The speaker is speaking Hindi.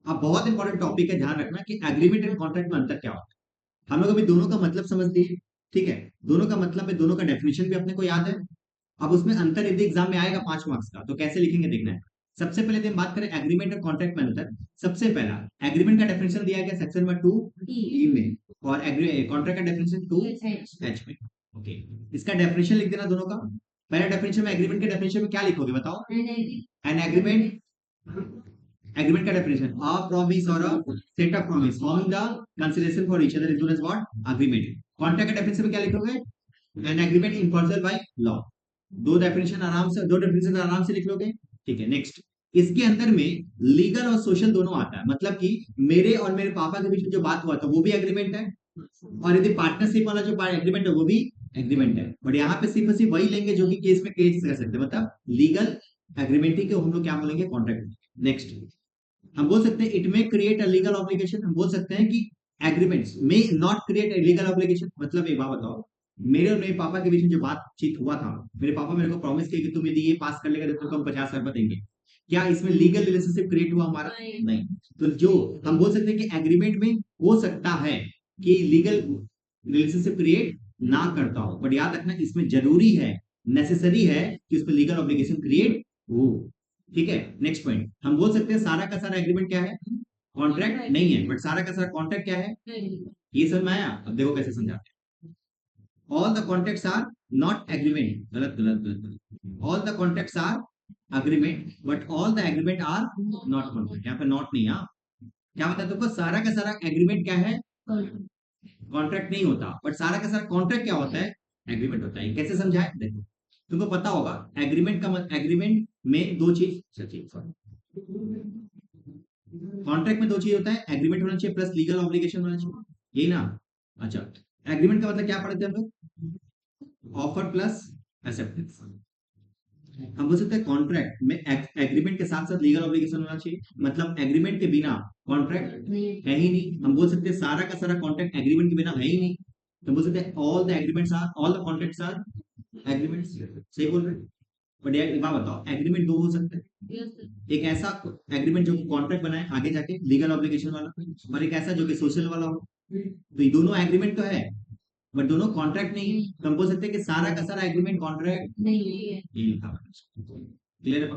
अब बहुत इंपॉर्टेंट टॉपिक है, ध्यान रखना कि एग्रीमेंट एंड कॉन्ट्रैक्ट में अंतर क्या होता है। हम लोग अभी दोनों का मतलब समझ लिए, ठीक है। दोनों का मतलब है, दोनों का डेफिनेशन भी अपने को याद है। अब उसमें अंतर यदि एग्जाम में आएगा 5 मार्क्स का, तो कैसे लिखेंगे देखना है। सबसे पहले हम बात करें एग्रीमेंट और कॉन्ट्रैक्ट में अंतर। सबसे पहला, एग्रीमेंट का डेफिनेशन दिया गया सेक्शन में 2E में, और कॉन्ट्रैक्ट का डेफिनेशन 2H में। ओके, इसका डेफिनेशन लिख देना दोनों का। पहला डेफिनेशन में, एग्रीमेंट के डेफिनेशन में क्या लिखोगे बताओ। एन एग्रीमेंट, एग्रीमेंट का डेफिनेशन, अ प्रॉमिस और a set of promise forming the consideration for each other is known as what, agreement. Contract का डेफिनेशन में क्या लिखोगे, an agreement enforceable by law. दो डेफिनेशन आराम से लिख लोगे, ठीक है। नेक्स्ट, इसके अंदर में लीगल और सोशल दोनों आता है, मतलब कि मेरे और मेरे पापा के बीच में जो बात हुआ था वो भी एग्रीमेंट है, और यदि पार्टनरशिप वाला जो एग्रीमेंट है वो भी एग्रीमेंट है। बट यहाँ पे सिर्फ सिर्फ वही लेंगे जो कि केस में केस कर सकते हैं, मतलब लीगल एग्रीमेंट ही को हम लोग क्या बोलेंगे, कॉन्ट्रैक्ट। नेक्स्ट, हम बोल सकते हैं it may create a legal obligation. हम बोल सकते हैं कि agreements may not create a legal obligation. मतलब एक बात बताओ, मेरे और मेरे पापा के बीच में जो बातचीत हुआ था, मेरे पापा मेरे को प्रॉमिस किया कि तुम यदि ये पास कर लेगा तो तुमको हम 50,000 देंगे, क्या इसमें लीगल रिलेशनशिप क्रिएट हुआ हमारा? नहीं। तो जो हम बोल सकते हैं कि एग्रीमेंट में हो सकता है कि लीगल रिलेशनशिप क्रिएट ना करता हो, बट याद रखना इसमें जरूरी है, नेसेसरी है कि उसमें लीगल ऑब्लिगेशन क्रिएट हो, ठीक है। नेक्स्ट पॉइंट, हम बोल सकते हैं सारा का सारा एग्रीमेंट क्या है, कॉन्ट्रैक्ट नहीं है, बट सारा का सारा कॉन्ट्रैक्ट क्या है, ये समझ में आया। अब देखो कैसे समझाते हैं। All the contracts are not agreement, गलत गलत गलत। All the contracts are agreement, but all the agreement are not contract. यहाँ पे नॉट नहीं, हाँ क्या बताया तुमको, सारा का सारा एग्रीमेंट क्या है, कॉन्ट्रैक्ट नहीं होता, बट सारा का सारा कॉन्ट्रैक्ट क्या होता है, एग्रीमेंट होता है। कैसे समझाए देखो, तुमको पता होगा एग्रीमेंट का एग्रीमेंट में दो चीज, कॉन्ट्रैक्ट में दो चीज होता है, एग्रीमेंट होना चाहिए प्लस लीगल ऑब्लिगेशन होना चाहिए, यही ना। अच्छा, एग्रीमेंट का मतलब क्या पढ़ते हैं हम लोग, ऑफर प्लस एक्सेप्टेंस। हम बोल सकते हैं कॉन्ट्रैक्ट में एग्रीमेंट के साथ साथ लीगल ऑब्लिगेशन होना चाहिए, मतलब एग्रीमेंट के बिना कॉन्ट्रैक्ट है ही नहीं। हम बोल सकते हैं सारा का सारा कॉन्ट्रैक्ट एग्रीमेंट के बिना है ही नहीं। हम बोल सकते हैं all the agreements are, all the contracts are agreements. सही बोल रहे हैं। बट यार एक बात बताओ, एग्रीमेंट दो हो सकते हैं, एक ऐसा एग्रीमेंट जो कॉन्ट्रैक्ट बनाए आगे जाके लीगल ऑब्लिगेशन वाला, और एक ऐसा जो कि सोशल वाला हो। तो ये दोनों एग्रीमेंट तो है, बट दोनों कॉन्ट्रैक्ट नहीं है। तो हम बोल सकते हैं कि सारा का सारा एग्रीमेंट कॉन्ट्रैक्ट नहीं है, ये लिखा हुआ है। क्लियर है?